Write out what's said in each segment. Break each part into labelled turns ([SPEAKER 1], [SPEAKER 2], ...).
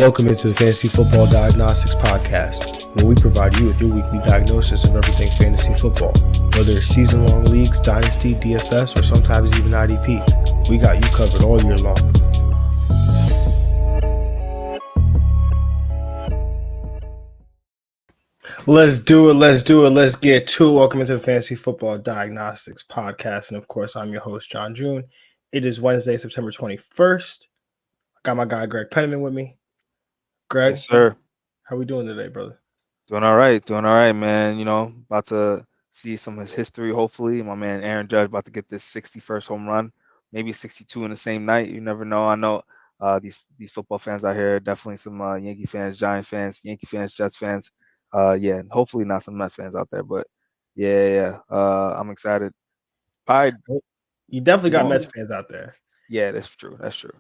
[SPEAKER 1] Welcome into the Fantasy Football Diagnostics Podcast, where we provide you with your weekly diagnosis of everything fantasy football. Whether it's season-long leagues, dynasty, DFS, or sometimes even IDP, we got you covered all year long. Let's do it. Let's get to it. Welcome into the Fantasy Football Diagnostics Podcast. And of course, I'm your host, Jon June. It is Wednesday, September 21st. I got my guy, Greg Penniman, with me. Greg,
[SPEAKER 2] Yes, sir.
[SPEAKER 1] how we doing today, brother?
[SPEAKER 2] Doing all right, man. You know, about to see some of his history, hopefully. My man Aaron Judge about to get this 61st home run, maybe 62 in the same night. You never know. I know these football fans out here, definitely some Yankee fans, Giant fans, Yankee fans, Jets fans. Yeah, hopefully not some Mets fans out there, but yeah. I'm excited.
[SPEAKER 1] You definitely got
[SPEAKER 2] Well,
[SPEAKER 1] Mets fans out there.
[SPEAKER 2] Yeah, that's true.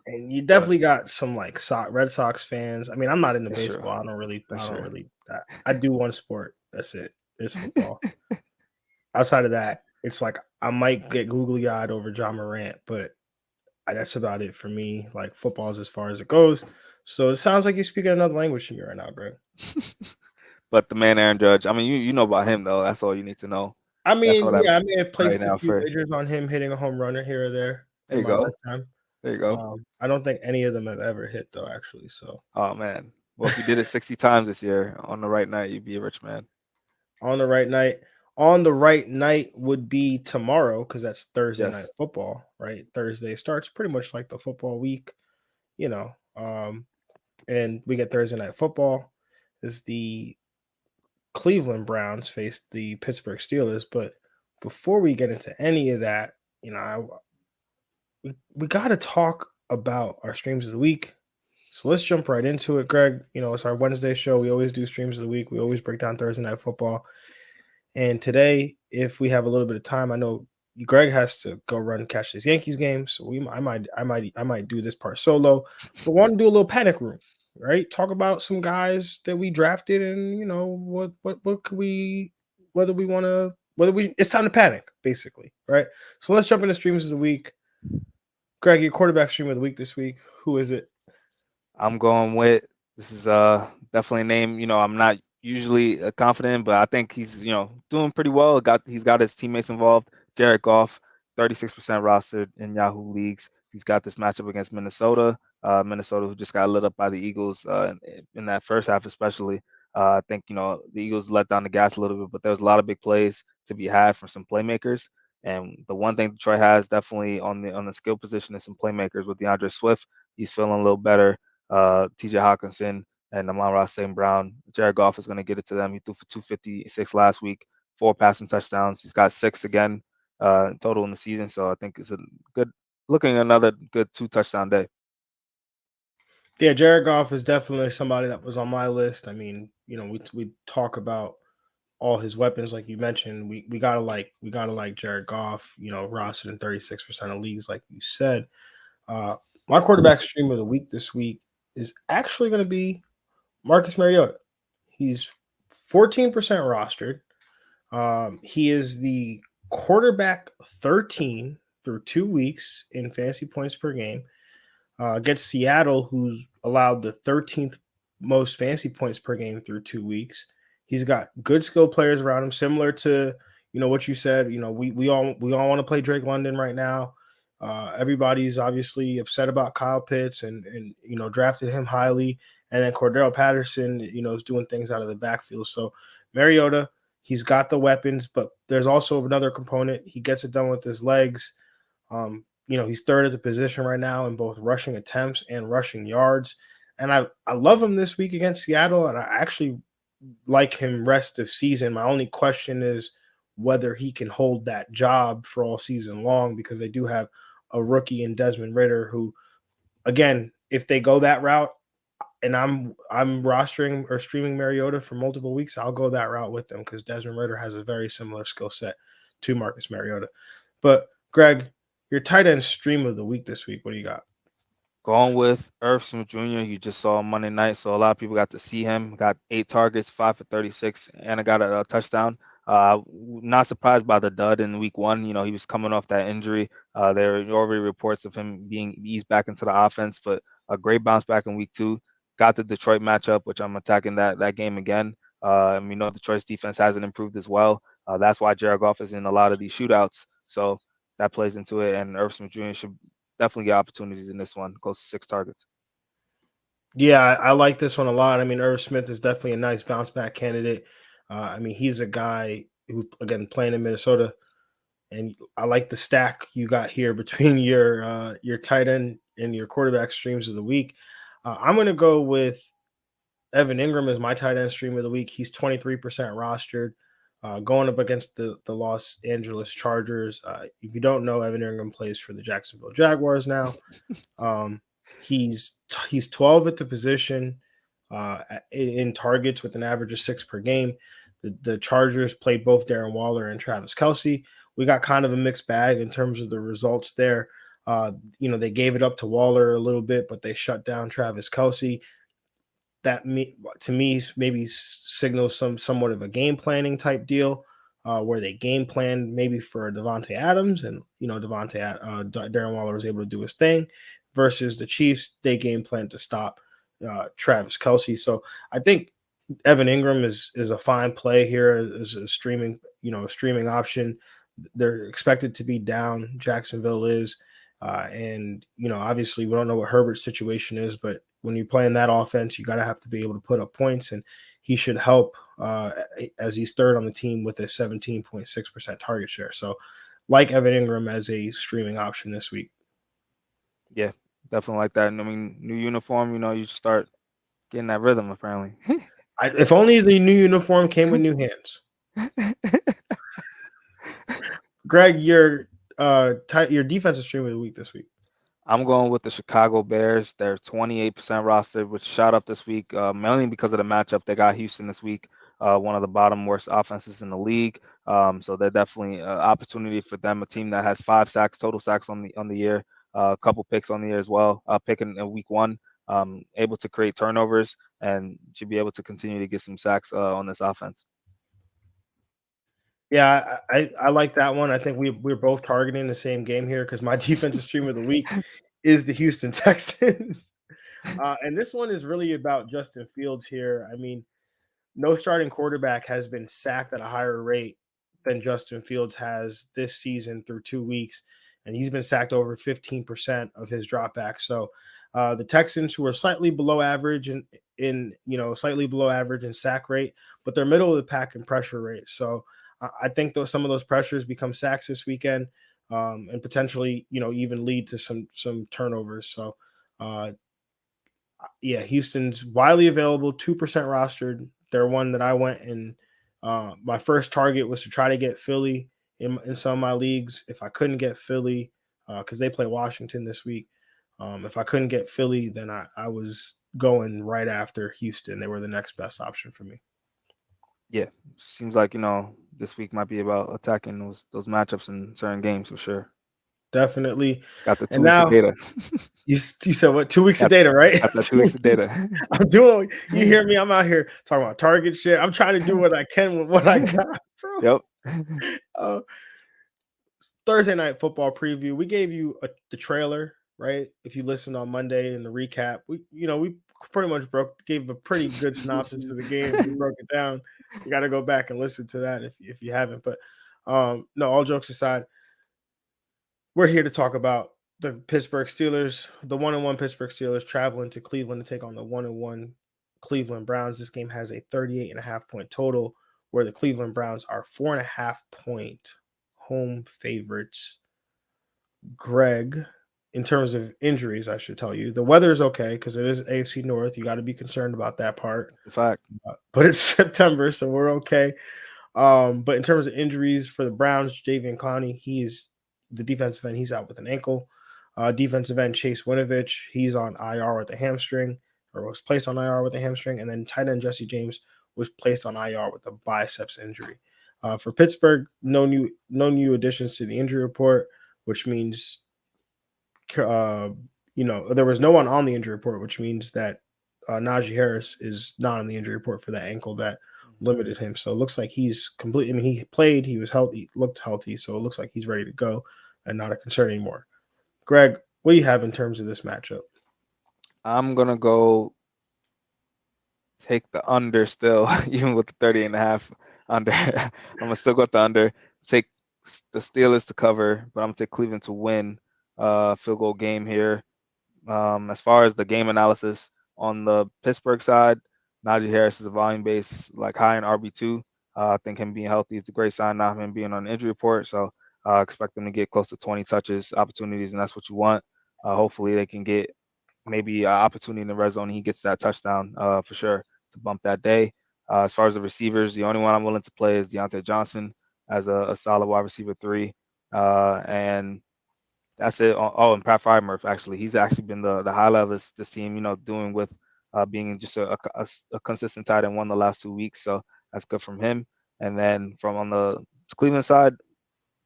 [SPEAKER 1] And you definitely got some like Red Sox fans. I mean, I'm not into
[SPEAKER 2] That's true.
[SPEAKER 1] baseball. I don't really. I do one sport. That's it. It's football. Outside of that, it's like I might get googly eyed over John Morant, but that's about it for me. Like football is as far as it goes. So it sounds like you're speaking another language to me right now, Greg.
[SPEAKER 2] But the man Aaron Judge, I mean, you know about him though. That's all you need to know.
[SPEAKER 1] I mean,
[SPEAKER 2] That's all
[SPEAKER 1] yeah, I may have placed
[SPEAKER 2] right now
[SPEAKER 1] a few
[SPEAKER 2] for.
[SPEAKER 1] wagers on him hitting a home run here or there
[SPEAKER 2] There
[SPEAKER 1] in
[SPEAKER 2] you
[SPEAKER 1] my
[SPEAKER 2] go.
[SPEAKER 1] lifetime.
[SPEAKER 2] There you go.
[SPEAKER 1] I don't think any of them have ever hit though, actually. So,
[SPEAKER 2] Oh man. Well, if you did it 60 times this year on the right night, you'd be a rich man.
[SPEAKER 1] on the right night would be tomorrow because that's Thursday
[SPEAKER 2] Yes.
[SPEAKER 1] night football, right? Thursday starts pretty much like the football week, and we get Thursday night football. Is the Cleveland Browns face the Pittsburgh Steelers, but before we get into any of that, we got to talk about our streams of the week. So let's jump right into it, Greg. It's our Wednesday show. We always do streams of the week. We always break down Thursday night football. And today, if we have a little bit of time, I know Greg has to go run catch this Yankees game, so I might do this part solo. But want to do a little panic room, right? Talk about some guys that we drafted, and what could we, it's time to panic, basically, right? So let's jump into streams of the week. Greg, your quarterback stream of the week this week. Who is it?
[SPEAKER 2] I'm going with, this is definitely a name, I'm not usually confident, but I think he's, doing pretty well. He's got his teammates involved. Jared Goff, 36% rostered in Yahoo leagues. He's got this matchup against Minnesota. Minnesota, who just got lit up by the Eagles in that first half, especially. I think, the Eagles let down the gas a little bit, but there was a lot of big plays to be had from some playmakers. And the one thing Detroit has definitely on the skill position is some playmakers with DeAndre Swift. He's feeling a little better. TJ Hawkinson and Amon-Ra St. Brown. Jared Goff is going to get it to them. He threw for 256 last week, 4 passing touchdowns. He's got 6 again total in the season. So I think it's another good 2-touchdown day.
[SPEAKER 1] Yeah, Jared Goff is definitely somebody that was on my list. I mean, we talk about all his weapons, like you mentioned. We gotta like Jared Goff. Rostered in 36% of leagues, like you said. My quarterback stream of the week this week is actually going to be Marcus Mariota. He's 14% rostered. He is the quarterback 13 through 2 weeks in fantasy points per game. Against Seattle, who's allowed the 13th most fantasy points per game through 2 weeks. He's got good skill players around him, similar to what you said. We all want to play Drake London right now. Everybody's obviously upset about Kyle Pitts and drafted him highly, and then Cordell Patterson is doing things out of the backfield. So Mariota, he's got the weapons, but there's also another component. He gets it done with his legs. He's third at the position right now in both rushing attempts and rushing yards. And I love him this week against Seattle, and I actually like him rest of season. My only question is whether he can hold that job for all season long, because they do have a rookie in Desmond Ridder who, again, if they go that route and I'm rostering or streaming Mariota for multiple weeks, I'll go that route with them because Desmond Ridder has a very similar skill set to Marcus Mariota. But Greg, your tight end stream of the week this week, what do you got?
[SPEAKER 2] Going with Irv Smith Jr. You just saw Monday night, so a lot of people got to see him. Got 8 targets, 5 for 36, and I got a touchdown. Not surprised by the dud in week 1. He was coming off that injury. There were already reports of him being eased back into the offense, but a great bounce back in week 2. got the Detroit matchup, which I'm attacking that game again. And we know Detroit's defense hasn't improved as well. That's why Jared Goff is in a lot of these shootouts. So that plays into it. And Irv Smith Jr. should definitely get opportunities in this one, close to 6 targets.
[SPEAKER 1] Yeah, I like this one a lot. I mean, Irv Smith is definitely a nice bounce back candidate. I mean, he's a guy who, again, playing in Minnesota, and I like the stack you got here between your tight end and your quarterback streams of the week. I'm going to go with Evan Ingram as my tight end stream of the week. He's 23% rostered, going up against the Los Angeles Chargers. If you don't know, Evan Ingram plays for the Jacksonville Jaguars now. He's 12 at the position in targets with an average of 6 per game. The Chargers played both Darren Waller and Travis Kelce. We got kind of a mixed bag in terms of the results there. They gave it up to Waller a little bit, but they shut down Travis Kelce. That to me maybe signals somewhat of a game planning type deal, where they game planned maybe for Devontae Adams, and Darren Waller was able to do his thing, versus the Chiefs. They game planned to stop Travis Kelce. So I think Evan Ingram is a fine play here as a streaming option. They're expected to be down. Jacksonville is. And obviously we don't know what Herbert's situation is, but when you're playing that offense, you have to be able to put up points, and he should help as he's third on the team with a 17.6% target share. So like Evan Ingram as a streaming option this week.
[SPEAKER 2] Yeah, definitely like that. And I mean, new uniform, you start getting that rhythm apparently.
[SPEAKER 1] If only the new uniform came with new hands. Greg, your defensive stream of the week this week.
[SPEAKER 2] I'm going with the Chicago Bears. They're 28% rostered, which shot up this week, mainly because of the matchup. They got Houston this week, one of the bottom worst offenses in the league. So they're definitely an opportunity for them, a team that has 5 sacks, total sacks on the year, a couple picks on the year as well, picking in week 1, able to create turnovers, and should be able to continue to get some sacks on this offense.
[SPEAKER 1] Yeah, I like that one. I think we're both targeting the same game here because my defensive stream of the week is the Houston Texans. And this one is really about Justin Fields here. I mean, no starting quarterback has been sacked at a higher rate than Justin Fields has this season through 2 weeks, and he's been sacked over 15% of his dropbacks. So the Texans, who are slightly below average slightly below average in sack rate, but they're middle of the pack in pressure rate. So I think some of those pressures become sacks this weekend, and potentially even lead to some turnovers. So yeah, Houston's widely available, 2% rostered. They're one that I went and my first target was to try to get Philly in some of my leagues. If I couldn't get Philly, because they play Washington this week, if I couldn't get Philly, then I was going right after Houston. They were the next best option for me.
[SPEAKER 2] Yeah, seems like this week might be about attacking those matchups in certain games for sure.
[SPEAKER 1] Definitely.
[SPEAKER 2] Got the 2
[SPEAKER 1] And
[SPEAKER 2] weeks
[SPEAKER 1] now,
[SPEAKER 2] of data.
[SPEAKER 1] You said what? 2 weeks of data, right?
[SPEAKER 2] Got the 2 weeks of data.
[SPEAKER 1] I'm doing. You hear me? I'm out here talking about target shit. I'm trying to do what I can with what I got, bro.
[SPEAKER 2] Yep.
[SPEAKER 1] Thursday night football preview. We gave you the trailer, right? If you listened on Monday in the recap, we pretty much gave a pretty good synopsis to the game. We broke it down. You got to go back and listen to that if you haven't. But no, all jokes aside, we're here to talk about the Pittsburgh Steelers, the 1-1 Pittsburgh Steelers traveling to Cleveland to take on the 1-1 Cleveland Browns. This game has a 38.5 point total, where the Cleveland Browns are 4.5 point home favorites. Greg, in terms of injuries, I should tell you, the weather is okay because it is AFC North. You got to be concerned about that part.
[SPEAKER 2] In fact,
[SPEAKER 1] but it's September, so we're okay. But in terms of injuries for the Browns, Jadeveon Clowney, he's the defensive end. He's out with an ankle. Defensive end Chase Winovich, he's on IR with a hamstring, or was placed on IR with a hamstring. And then tight end Jesse James was placed on IR with a biceps injury. For Pittsburgh, no new additions to the injury report, which means there was no one on the injury report, which means that Najee Harris is not on the injury report for that ankle that limited him. So it looks like he's completely. I mean, he played, he was healthy, looked healthy, so it looks like he's ready to go and not a concern anymore. Greg, what do you have in terms of this matchup?
[SPEAKER 2] I'm gonna go take the under still, even with the 30.5 under. I'm gonna still go with the under. Take the Steelers to cover, but I'm gonna take Cleveland to win. Field goal game here. As far as the game analysis on the Pittsburgh side, Najee Harris is a volume base, like high in RB2. I think him being healthy is a great sign, not him being on the injury report. So expect them to get close to 20 touches, opportunities, and that's what you want. Hopefully they can get maybe an opportunity in the red zone. And he gets that touchdown for sure to bump that day. As far as the receivers, the only one I'm willing to play is Deontay Johnson as a solid wide receiver 3. And that's it. Oh, and Pat Frymurf, actually, he's actually been the highlight of this team, doing with being just a consistent tight end 1 the last 2 weeks. So that's good from him. And then from on the Cleveland side,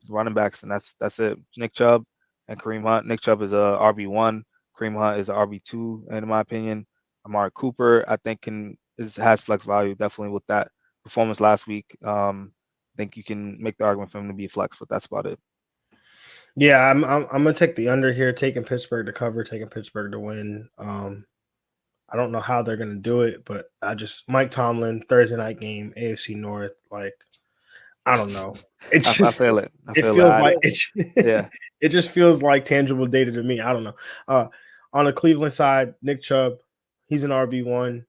[SPEAKER 2] running backs, and that's it. Nick Chubb and Kareem Hunt. Nick Chubb is a RB1. Kareem Hunt is a RB2, in my opinion. Amari Cooper, I think, has flex value definitely with that performance last week. I think you can make the argument for him to be flex, but that's about it.
[SPEAKER 1] Yeah, I'm gonna take the under here, taking Pittsburgh to cover, taking Pittsburgh to win. I don't know how they're gonna do it, but Mike Tomlin, Thursday night game, AFC North, like I don't know. It just
[SPEAKER 2] I feel it.
[SPEAKER 1] it feels like it just feels like tangible data to me. I don't know. On the Cleveland side, Nick Chubb, he's an RB1.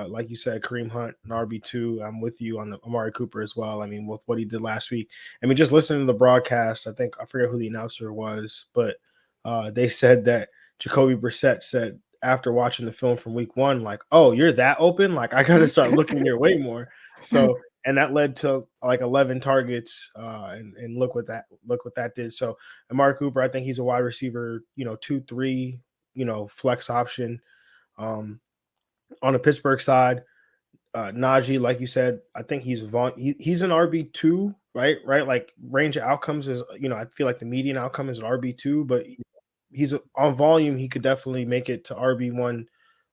[SPEAKER 1] Like you said, Kareem Hunt, an RB2. I'm with you on the Amari Cooper as well. I mean, with what he did last week. I mean, just listening to the broadcast, I forget who the announcer was, but they said that Jacoby Brissett said after watching the film from week 1, like, oh, you're that open? Like, I got to start looking your way more. So, and that led to like 11 targets, and look what that did. So, Amari Cooper, I think he's a wide receiver, 2-3, flex option. On the Pittsburgh side, Najee, like you said, I think he's an RB2, right? Like range of outcomes is, I feel like the median outcome is an RB2, but he's on volume. He could definitely make it to RB1,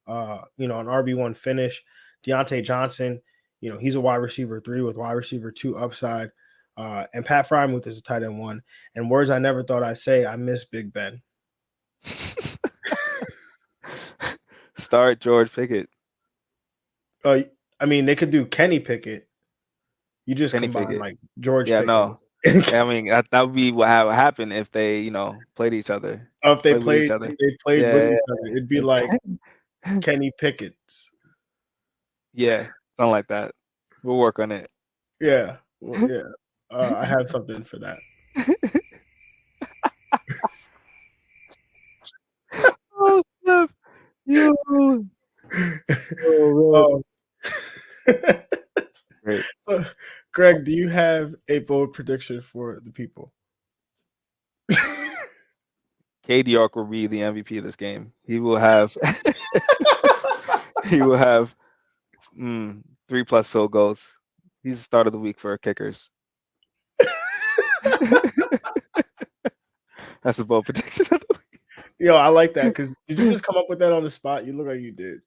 [SPEAKER 1] an RB1 finish. Deontay Johnson, he's a wide receiver 3 with wide receiver 2 upside. And Pat Frymouth is a tight end 1. And words I never thought I'd say, I miss Big Ben.
[SPEAKER 2] Start George Pickett.
[SPEAKER 1] I mean, they could do Kenny Pickett. You just
[SPEAKER 2] Kenny
[SPEAKER 1] combine
[SPEAKER 2] Pickett.
[SPEAKER 1] like George
[SPEAKER 2] Yeah,
[SPEAKER 1] Pickett.
[SPEAKER 2] no. I mean, that would be what happened if they, played each other.
[SPEAKER 1] Oh, if they played with each other, it'd be like Kenny Pickett's.
[SPEAKER 2] Yeah, something like that. We'll work on it.
[SPEAKER 1] Yeah. Well, yeah. I have something for that.
[SPEAKER 2] Oh, Steph. Yo. Oh, great.
[SPEAKER 1] So, Greg, do you have a bold prediction for the people?
[SPEAKER 2] KD York will be the MVP of this game. He will have 3+ field goals. He's the start of the week for kickers. That's a bold prediction of the week.
[SPEAKER 1] Yo, I like that because did you just come up with that on the spot? You look like you did.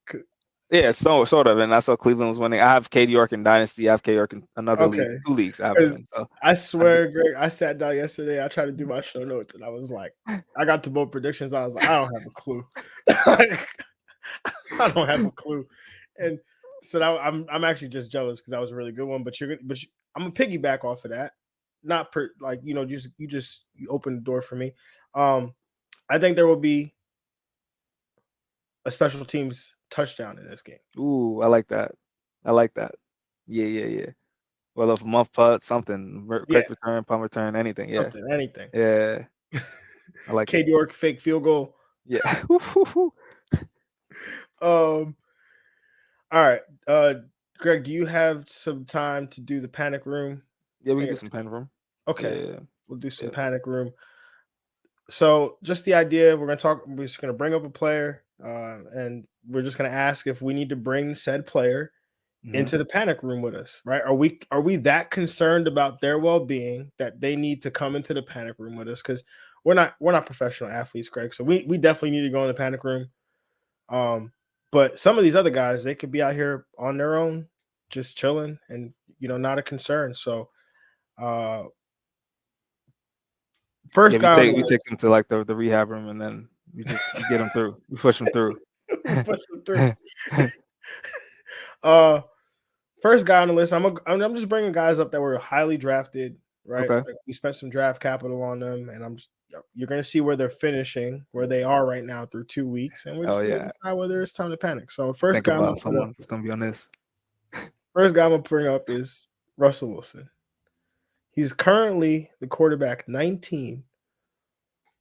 [SPEAKER 2] Yeah, sort of, and that's how Cleveland was winning. I have KD York in Dynasty. I have KD York in another league, 2 leagues. I have him in, so.
[SPEAKER 1] I swear, Greg, I sat down yesterday. I tried to do my show notes, and I was like, I got to both predictions. I was like, I don't have a clue. I don't have a clue, and so I'm actually just jealous because that was a really good one. But I'm gonna piggyback off of that. Not you opened the door for me. I think there will be a special teams touchdown in this game.
[SPEAKER 2] Ooh, I like that. Yeah. Well, if a muff putt, something, quick return, punt return, anything. Yeah.
[SPEAKER 1] Anything.
[SPEAKER 2] Yeah. I like
[SPEAKER 1] KD York fake field goal.
[SPEAKER 2] Yeah.
[SPEAKER 1] All right. Greg, do you have some time to do the panic room?
[SPEAKER 2] Yeah, we can do some panic room.
[SPEAKER 1] Okay. Yeah. We'll do some panic room. So just the idea, we're just gonna bring up a player, and we're just gonna ask if we need to bring said player into the panic room with us, right? Are we that concerned about their well-being that they need to come into the panic room with us? Because we're not professional athletes, Greg. So we definitely need to go in the panic room. But some of these other guys, they could be out here on their own, just chilling and not a concern. So first guy
[SPEAKER 2] we take them to like the rehab room, and then we just get them through. We push them through.
[SPEAKER 1] First guy on the list. I'm just bringing guys up that were highly drafted, right?
[SPEAKER 2] Okay.
[SPEAKER 1] Like we spent some draft capital on them, and you're gonna see where they're finishing, where they are right now through 2 weeks, and we're
[SPEAKER 2] Oh
[SPEAKER 1] just gonna
[SPEAKER 2] yeah.
[SPEAKER 1] decide whether it's time to panic. So
[SPEAKER 2] Think about someone that's gonna be on this.
[SPEAKER 1] first guy I'm gonna bring up is Russell Wilson. He's currently the quarterback 19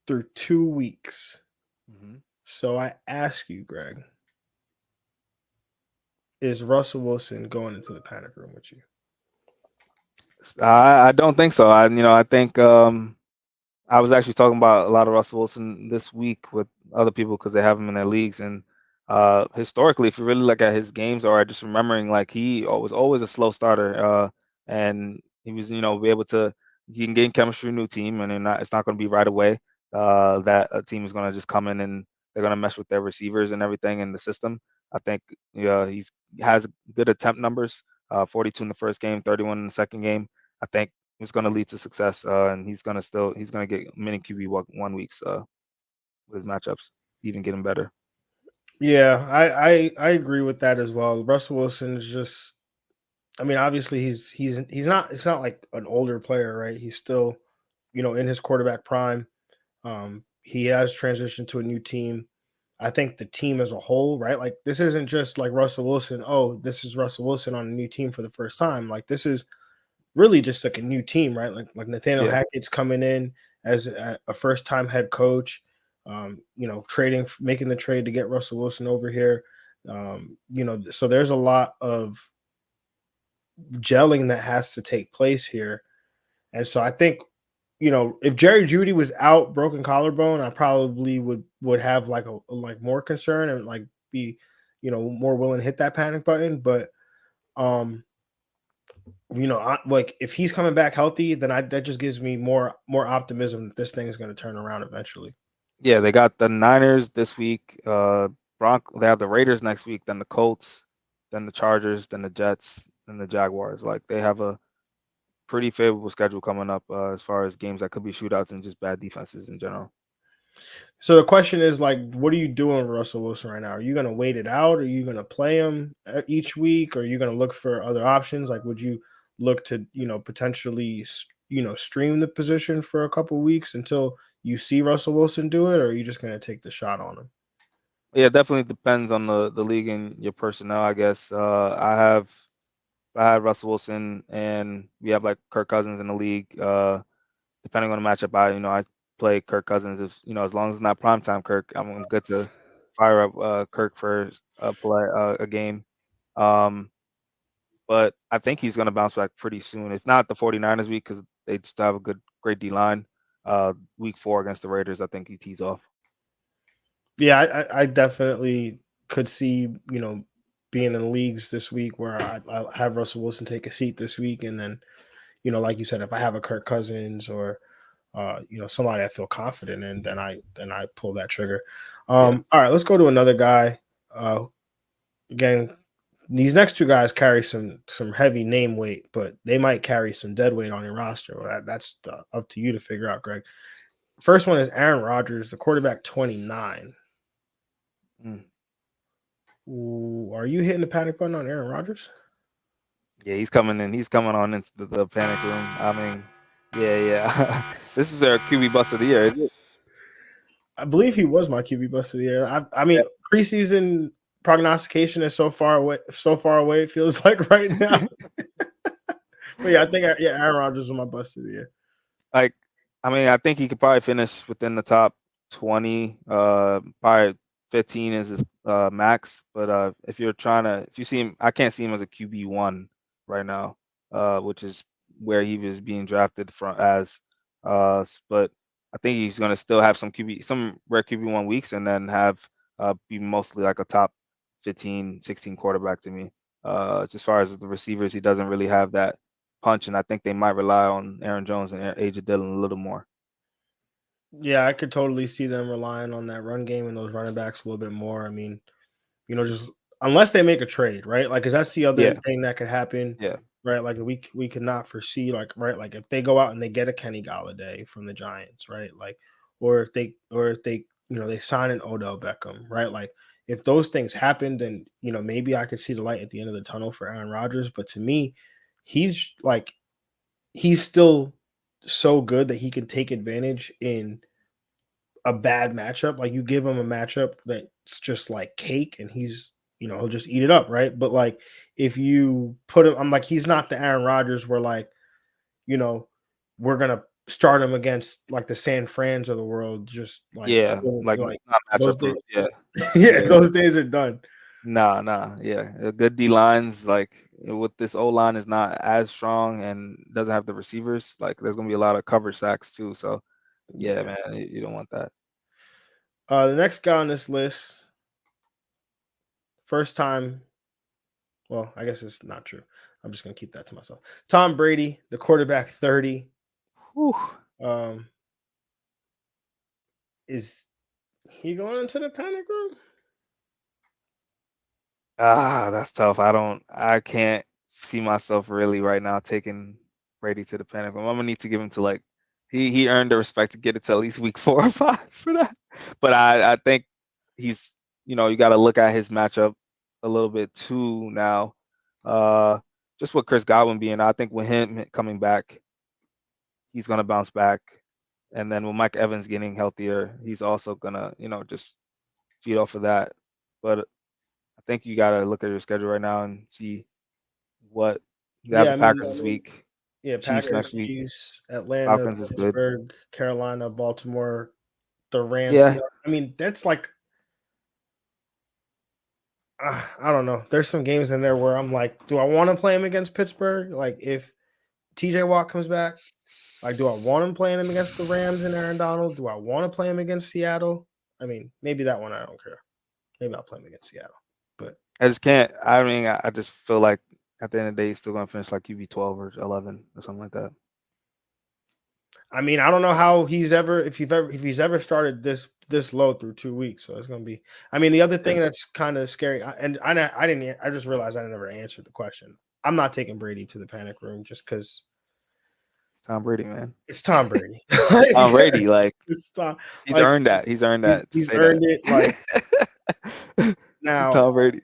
[SPEAKER 1] through 2 weeks.
[SPEAKER 2] Mm-hmm.
[SPEAKER 1] So I ask you, Greg, is Russell Wilson going into the panic room with you?
[SPEAKER 2] I don't think so. I think I was actually talking about a lot of Russell Wilson this week with other people because they have him in their leagues. And historically, if you really look at his games, or just remembering, like he was always a slow starter, and he was, be able to, he can gain chemistry with a new team, and it's not going to be right away that a team is going to just come in and they're going to mess with their receivers and everything in the system. I think he has good attempt numbers, 42 in the first game, 31 in the second game. I think it's going to lead to success, and he's going to get many QB1 weeks with his matchups, even getting better.
[SPEAKER 1] Yeah, I agree with that as well. Russell Wilson is just, I mean, obviously he's not. It's not like an older player, right? He's still, in his quarterback prime. He has transitioned to a new team. I think the team as a whole, right? Like this isn't just like Russell Wilson. Oh, this is Russell Wilson on a new team for the first time. Like this is really just like a new team, right? Like Nathaniel
[SPEAKER 2] Yeah,
[SPEAKER 1] Hackett's coming in as a first time head coach. Making the trade to get Russell Wilson over here. So there's a lot of gelling that has to take place here. And so I think, if Jerry Judy was out broken collarbone, I probably would have like like more concern and like be, more willing to hit that panic button. But um, like if he's coming back healthy, then that just gives me more optimism that this thing is going to turn around eventually.
[SPEAKER 2] yeah. They got the Niners this week. They have the Raiders next week, then the Colts, then the Chargers, then the Jets, then the Jaguars. Like they have a pretty favorable schedule coming up as far as games that could be shootouts and just bad defenses in general.
[SPEAKER 1] So the question is like, what are you doing with Russell Wilson right now? Are you going to wait it out? Are you going to play him each week? Or are you going to look for other options? Like, would you look to, potentially, stream the position for a couple weeks until you see Russell Wilson do it? Or are you just going to take the shot on him?
[SPEAKER 2] Yeah, it definitely depends on the league and your personnel, I guess. I had Russell Wilson, and we have like Kirk Cousins in the league. Depending on the matchup, I play Kirk Cousins. If as long as it's not primetime Kirk, I'm good to fire up Kirk for a game. Um, but I think he's going to bounce back pretty soon. If not the 49ers week, because they just have a great D line. Week 4 against the Raiders, I think he tees off.
[SPEAKER 1] Yeah, I definitely could see, being in leagues this week where I have Russell Wilson take a seat this week. And then, like you said, if I have a Kirk Cousins or, somebody I feel confident in, then I pull that trigger.
[SPEAKER 2] Yeah.
[SPEAKER 1] All right, let's go to another guy. Again, these next two guys carry some heavy name weight, but they might carry some dead weight on your roster. Well, that's up to you to figure out, Greg. First one is Aaron Rodgers, the quarterback 29.
[SPEAKER 2] Mm.
[SPEAKER 1] Ooh, are you hitting the panic button on Aaron Rodgers?
[SPEAKER 2] Yeah, he's coming in. He's coming on into the panic room. I mean, yeah. This is their QB bust of the year, isn't it?
[SPEAKER 1] I believe he was my QB bust of the year. I mean, preseason prognostication is so far away. So far away, it feels like right now. But yeah, I think Aaron Rodgers was my bust of the year.
[SPEAKER 2] Like, I mean, I think he could probably finish within the top 20. Probably 15 is his max. But if you see him, I can't see him as a QB1 right now, which is where he was being drafted from as. But I think he's gonna still have some rare QB1 weeks, and then have be mostly like a top 15, 16 quarterback to me. As far as the receivers, he doesn't really have that punch, and I think they might rely on Aaron Jones and AJ Dillon a little more.
[SPEAKER 1] Yeah, I could totally see them relying on that run game and those running backs a little bit more. I mean, just unless they make a trade, right? Like, because that's the other
[SPEAKER 2] Yeah,
[SPEAKER 1] thing that could happen,
[SPEAKER 2] yeah,
[SPEAKER 1] right? Like, we could not foresee, like, right? Like, if they go out and they get a Kenny Galladay from the Giants, right? Like, or if they they sign an Odell Beckham, right? Like, if those things happen, then maybe I could see the light at the end of the tunnel for Aaron Rodgers. But to me, he's still so good that he can take advantage in a bad matchup. Like you give him a matchup that's just like cake, and he'll just eat it up, right? But like if you put him, I'm like he's not the Aaron Rodgers where like we're gonna start him against like the San Frans of the world, just like
[SPEAKER 2] like not
[SPEAKER 1] those
[SPEAKER 2] matchup
[SPEAKER 1] days.
[SPEAKER 2] proof. Yeah.
[SPEAKER 1] Yeah, those days are done.
[SPEAKER 2] Nah. Yeah, a good D lines like with this O line is not as strong and doesn't have the receivers. Like there's gonna be a lot of cover sacks too. So yeah, man, you don't want that.
[SPEAKER 1] The next guy on this list, first time. Well, I guess it's not true. I'm just gonna keep that to myself. Tom Brady, the quarterback, 30.
[SPEAKER 2] Whew.
[SPEAKER 1] Is he going into the panic room?
[SPEAKER 2] That's tough. I can't see myself really right now taking Brady to the panic room. I'm gonna need to give him to like he earned the respect to get it to at least week 4 or 5 for that. But I think he's you got to look at his matchup a little bit too now. Just with Chris Godwin being, I think with him coming back, he's gonna bounce back. And then with Mike Evans getting healthier, he's also gonna, just feed off of that. But I think you gotta look at your schedule right now and see what you have the Packers this week.
[SPEAKER 1] Yeah,
[SPEAKER 2] Chiefs
[SPEAKER 1] Packers,
[SPEAKER 2] next week.
[SPEAKER 1] Chiefs, Atlanta,
[SPEAKER 2] Falcons is good.
[SPEAKER 1] Pittsburgh, Carolina, Baltimore, the Rams.
[SPEAKER 2] Yeah.
[SPEAKER 1] Seahawks. I mean, that's like I don't know. There's some games in there where I'm like, do I want to play him against Pittsburgh? Like if TJ Watt comes back, like do I want him playing him against the Rams and Aaron Donald? Do I want to play him against Seattle? I mean, maybe that one I don't care. Maybe I'll play him against Seattle. But
[SPEAKER 2] I just can't. I mean, I just feel like at the end of the day, he's still gonna finish like QB 12 or 11 or something like that.
[SPEAKER 1] I mean, I don't know how he's ever if he's ever started this low through 2 weeks. So it's gonna be. I mean, the other thing that's kind of scary, and I just realized I never answered the question. I'm not taking Brady to the panic room just because
[SPEAKER 2] Tom Brady, man.
[SPEAKER 1] it's Tom Brady.
[SPEAKER 2] Tom Brady, like
[SPEAKER 1] it's Tom.
[SPEAKER 2] He's earned that. He's earned that.
[SPEAKER 1] He's earned it. Like now,
[SPEAKER 2] it's Tom Brady.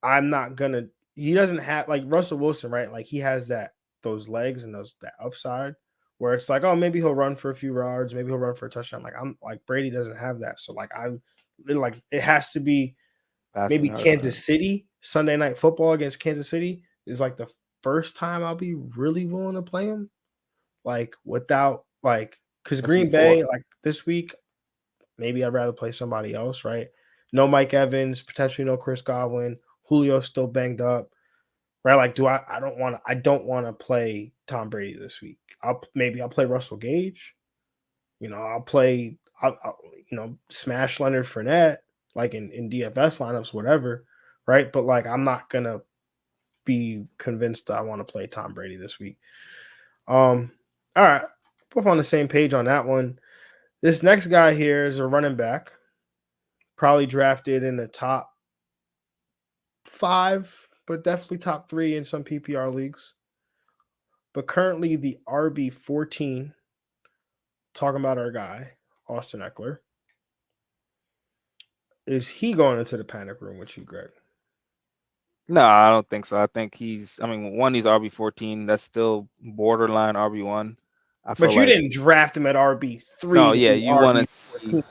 [SPEAKER 1] I'm not gonna. He doesn't have like Russell Wilson, right? Like he has those legs and that upside where it's like, oh, maybe he'll run for a few yards, maybe he'll run for a touchdown. Like I'm like Brady doesn't have that, so like it has to be
[SPEAKER 2] Passing
[SPEAKER 1] maybe Kansas City Sunday Night Football against Kansas City is like the first time I'll be really willing to play him, like without like because Green Bay like this week, maybe I'd rather play somebody else, right? No Mike Evans, potentially no Chris Godwin, Julio's still banged up. Right, like, I don't want to play Tom Brady this week. I'll play Russell Gage. I'll play, smash Leonard Fournette, like in DFS lineups, whatever. Right, but like, I'm not gonna be convinced that I want to play Tom Brady this week. All right, both on the same page on that one. This next guy here is a running back, probably drafted in the top 5. But definitely top 3 in some PPR leagues. But currently the RB14, talking about our guy, Austin Eckler. Is he going into the panic room with you, Greg?
[SPEAKER 2] No, I don't think so. I think he's RB14. That's still borderline RB1.
[SPEAKER 1] But you didn't draft him at RB3.
[SPEAKER 2] No, yeah, you want to.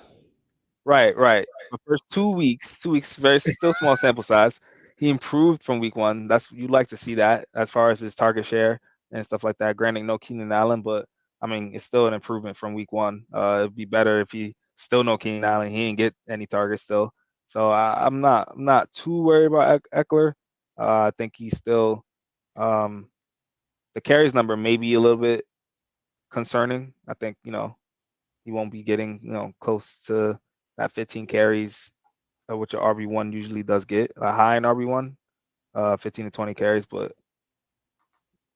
[SPEAKER 2] Right. The first 2 weeks, very still small sample size. He improved from week 1. You'd like to see that as far as his target share and stuff like that. Granted, no Keenan Allen, but I mean, it's still an improvement from week 1. It'd be better if he still no Keenan Allen. He didn't get any targets still. So I'm not too worried about Eckler. I think he's still the carries number may be a little bit concerning. I think, he won't be getting, close to that 15 carries, which your RB1 usually does get, a high in RB1, 15 to 20 carries. But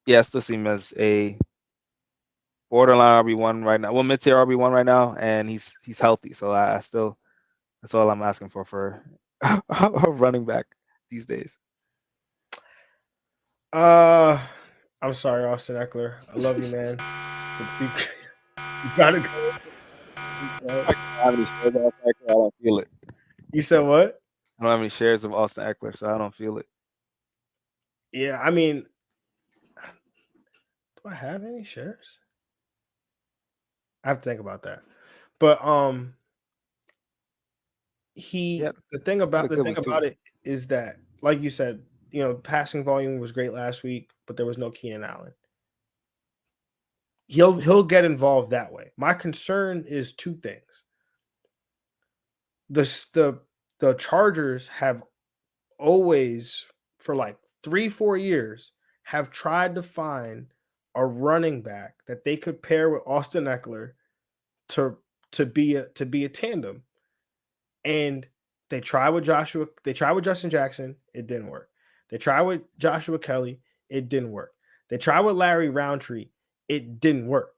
[SPEAKER 2] yeah, I still see him as a borderline RB1 right now. Well, mid-tier RB1 right now, and he's healthy. So I still, that's all I'm asking for a running back these days.
[SPEAKER 1] I'm sorry, Austin Eckler. I love you, man. You gotta go.
[SPEAKER 2] I don't feel it.
[SPEAKER 1] You said what?
[SPEAKER 2] I don't have any shares of Austin Eckler, so I don't feel it.
[SPEAKER 1] Yeah, I mean, do I have any shares? I have to think about that. But
[SPEAKER 2] Yeah,
[SPEAKER 1] the thing
[SPEAKER 2] had a good week too.
[SPEAKER 1] about it is that, like you said, passing volume was great last week, but there was no Keenan Allen. He'll get involved that way. My concern is two things. The Chargers have always, for like 3-4 years, have tried to find a running back that they could pair with Austin Eckler to be a tandem. And they tried with Justin Jackson, it didn't work. They tried with Joshua Kelly, it didn't work. They tried with Larry Roundtree, it didn't work.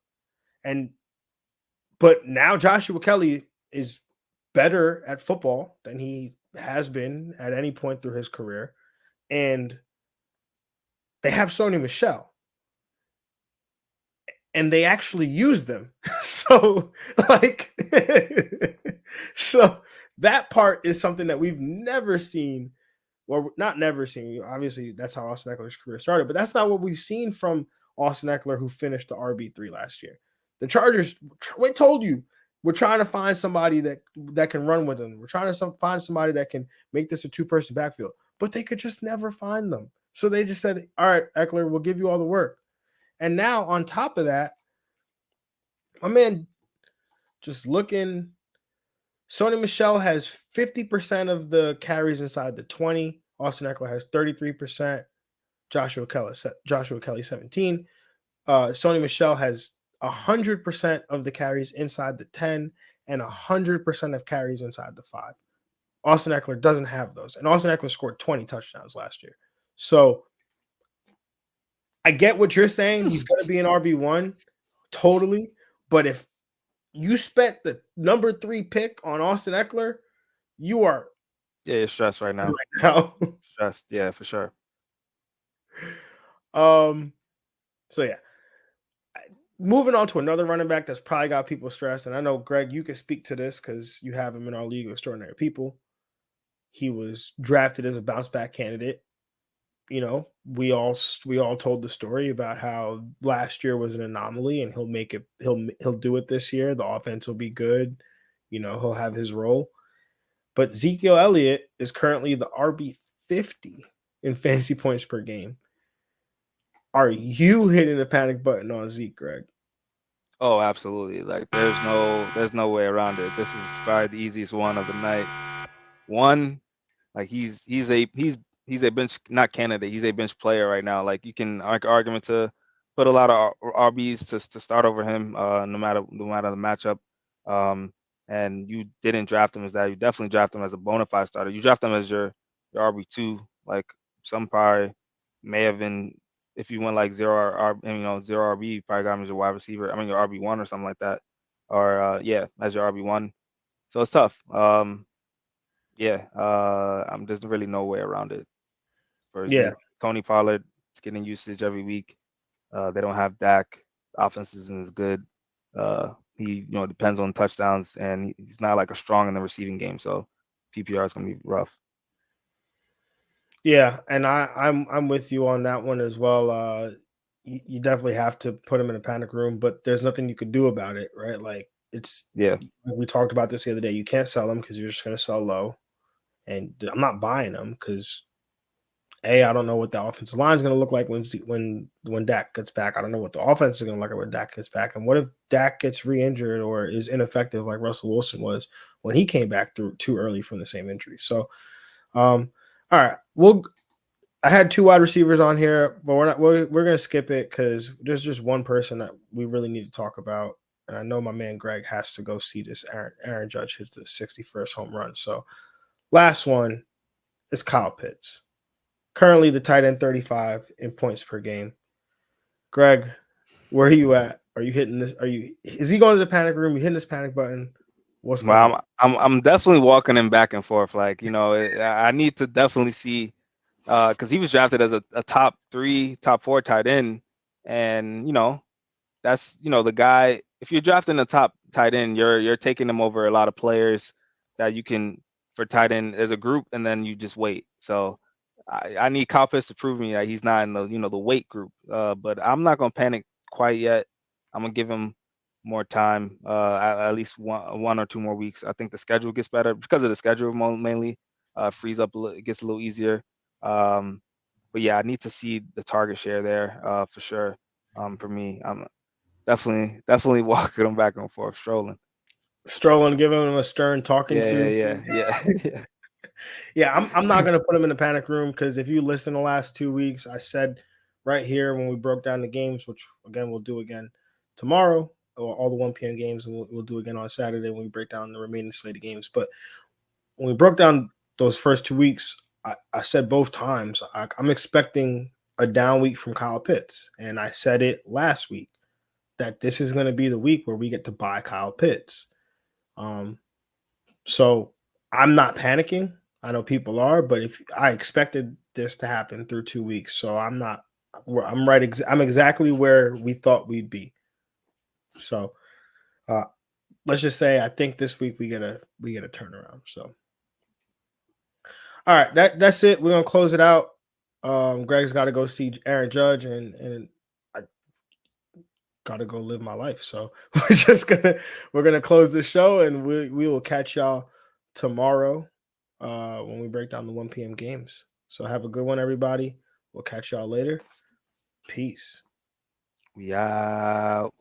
[SPEAKER 1] But now Joshua Kelly is better at football than he has been at any point through his career. And they have Sony Michel. And they actually use them. So, so that part is something that we've never seen. Well, not never seen. Obviously, that's how Austin Eckler's career started, but that's not what we've seen from Austin Eckler, who finished the RB3 last year. The Chargers, we told you, we're trying to find somebody that can run with them. We're trying to find somebody that can make this a two-person backfield, but they could just never find them. So they just said, all right, Eckler, we'll give you all the work. And now on top of that, my man, just looking, Sony Michel has 50% of the carries inside the 20. Austin Eckler has 33%. Joshua Kelly 17. Sony Michel has 100% of the carries inside the 10 and 100% of carries inside the 5. Austin Eckler doesn't have those. And Austin Eckler scored 20 touchdowns last year. So I get what you're saying. He's going to be an RB1 totally. But if you spent the number 3 pick on Austin Eckler, you are
[SPEAKER 2] you're stressed right now. Stressed, yeah, for sure.
[SPEAKER 1] So yeah. Moving on to another running back that's probably got people stressed, and I know, Greg, you can speak to this because you have him in our league of extraordinary people. He was drafted as a bounce back candidate. We all told the story about how last year was an anomaly, and he'll make it. He'll do it this year. The offense will be good. He'll have his role. But Ezekiel Elliott is currently the RB50 in fantasy points per game. Are you hitting the panic button on Zeke, Greg?
[SPEAKER 2] Oh, absolutely. Like there's no way around it. This is probably the easiest one of the night. One, like he's a bench, not candidate, he's a bench player right now. Like you can argument to put a lot of RBs to start over him, no matter the matchup. And you didn't draft him as that. You definitely draft him as a bona fide starter. You draft him as your RB2. Like some probably may have been, if you went like zero RB, you probably got him as your wide receiver. I mean your RB1 or something like that, or as your RB1. So it's tough. There's really no way around it for Zeke. Tony Pollard is getting usage every week. They don't have Dak. The offense isn't as good. He depends on touchdowns, and he's not like a strong in the receiving game. So PPR is gonna be rough.
[SPEAKER 1] Yeah, and I'm with you on that one as well. You definitely have to put him in a panic room, but there's nothing you could do about it, right? Like we talked about this the other day. You can't sell him because you're just going to sell low, and I'm not buying them because I don't know what the offensive line is going to look like when Dak gets back. I don't know what the offense is going to look like when Dak gets back, and what if Dak gets re-injured or is ineffective like Russell Wilson was when he came back through too early from the same injury? So, all right, I had 2 wide receivers on here, but we're gonna skip it because there's just one person that we really need to talk about, and I know my man Greg has to go see this. Aaron Judge hits the 61st home run. So last one is Kyle Pitts, currently the tight end 35 in points per game. Greg, where are you at? Are you hitting this? Is he going to the panic room? You hitting this panic button? What's going on?
[SPEAKER 2] I'm definitely walking him back and forth. Like I need to definitely see. Because he was drafted as a top 3, top 4 tight end, and that's the guy. If you're drafting a top tight end, you're taking him over a lot of players that you can for tight end as a group, and then you just wait. So I need Kyle Pitts to prove me that he's not in the the wait group. But I'm not gonna panic quite yet. I'm gonna give him more time, at least 1 or 2 more weeks. I think the schedule gets better because of the schedule mainly. Frees up it gets a little easier. But yeah, I need to see the target share there for sure. For me, I'm definitely walking him back and forth,
[SPEAKER 1] Strolling, giving him a stern talking
[SPEAKER 2] Yeah.
[SPEAKER 1] Yeah, I'm not gonna put him in the panic room because if you listen the last 2 weeks, I said right here when we broke down the games, which again we'll do again tomorrow, or all the 1 p.m. games, and we'll do again on Saturday when we break down the remaining slate of games. But when we broke down those first 2 weeks, I said both times I'm expecting a down week from Kyle Pitts, and I said it last week that this is going to be the week where we get to buy Kyle Pitts. So I'm not panicking. I know people are, but if I expected this to happen through 2 weeks, so I'm not. I'm right. I'm exactly where we thought we'd be. So let's just say I think this week we get a turnaround. So all right, that's it. We're gonna close it out. Greg's got to go see Aaron Judge, and I got to go live my life. So we're gonna close the show, and we will catch y'all tomorrow when we break down the 1 p.m. games. So have a good one, everybody. We'll catch y'all later. Peace.
[SPEAKER 2] We out.